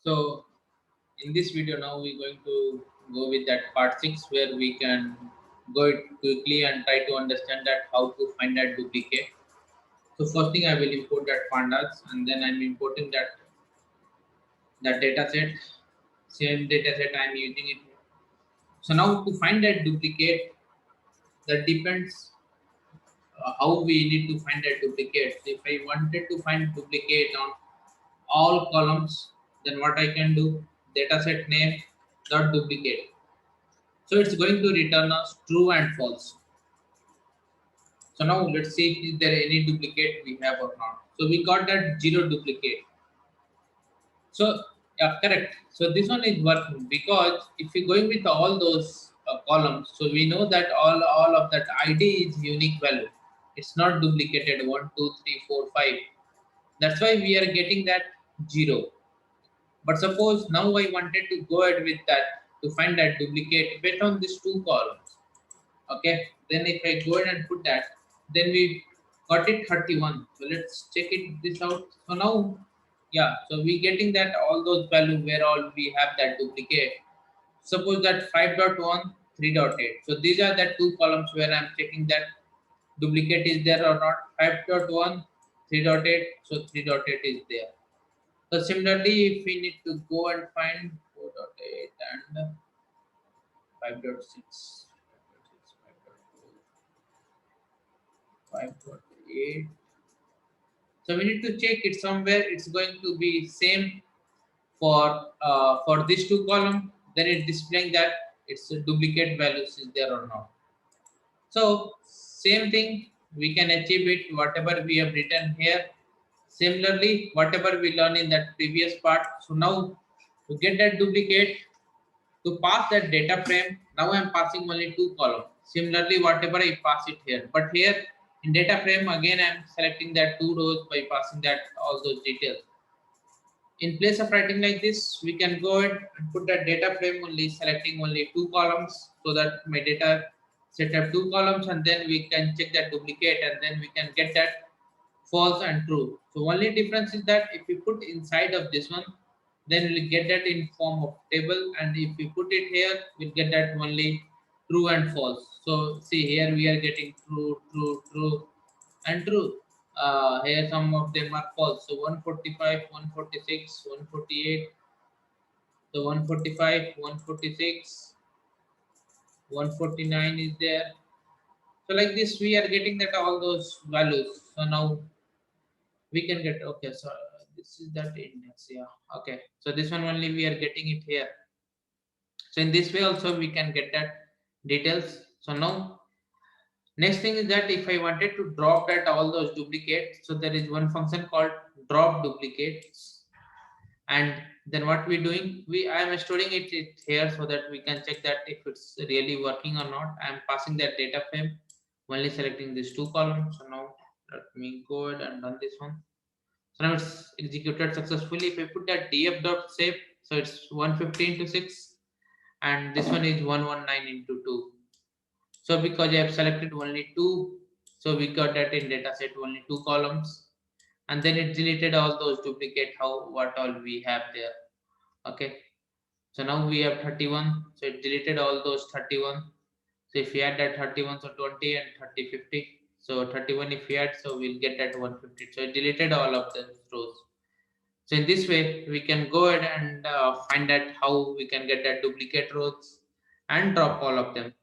So in this video now we're going to go with that part 6 where we can go it quickly and try to understand that how to find that duplicate. So first thing I will import that pandas and then I'm importing that data set. Same data set I'm using it. So now to find that duplicate, that depends how we need to find that duplicate. So if I wanted to find duplicate on all columns, then what I can do, dataset name dot duplicate. So it's going to return us true and false. So now let's see if there any duplicate we have or not. So we got that zero duplicate. So yeah, correct. So this one is working because if you're going with all those columns, so we know that all of that ID is unique value. It's not duplicated 1, 2, 3, 4, 5. That's why we are getting that 0. But suppose now I wanted to go ahead with that to find that duplicate based on these two columns. Okay, then if I go ahead and put that, then we got it 31. So let's check it this out. So now, yeah, so we getting that all those value where all we have that duplicate. Suppose that 5.1, 3.8. So these are the two columns where I'm checking that duplicate is there or not. 5.1, 3.8. So 3.8 is there. So similarly, if we need to go and find 4.8 and 5.6, 5.8. So we need to check it somewhere. It's going to be same for these two column. Then it's displaying that it's a duplicate values is there or not. So same thing we can achieve it whatever we have written here. Similarly, whatever we learned in that previous part. So now to get that duplicate, to pass that data frame, now I am passing only two columns. Similarly, whatever I pass it here, but here in data frame again I am selecting that two rows by passing that all those details. In place of writing like this, we can go ahead and put that data frame only, selecting only two columns so that my data set up two columns, and then we can check that duplicate and then we can get that false and true. So only difference is that if we put inside of this one, then we'll get that in form of table, and if we put it here, we'll get that only true and false. So see here we are getting true, true, true, and true. Here some of them are false. So 145, 146, 148. So 145, 146, 149 is there. So like this, we are getting that all those values. So now we can get, okay, so this is that index, yeah, okay, so this one only we are getting it here. So in this way also we can get that details. So now next thing is that if I wanted to drop that all those duplicates, so there is one function called drop duplicates, and then what we doing, I am storing it here so that we can check that if it's really working or not. I am passing that data frame, only selecting these two columns. So now let me go ahead and run this one. So now it's executed successfully. If I put that df dot save, so it's 150 into 6, and this one is 119 into 2. So because I have selected only two, so we got that in dataset only two columns, and then it deleted all those duplicate how what all we have there. Okay, so now we have 31, so it deleted all those 31. So if we add that 31, so 20 and 30, 50. So 31 if we add, so we'll get that 150. So it deleted all of the rows. So in this way, we can go ahead and find out how we can get that duplicate rows and drop all of them.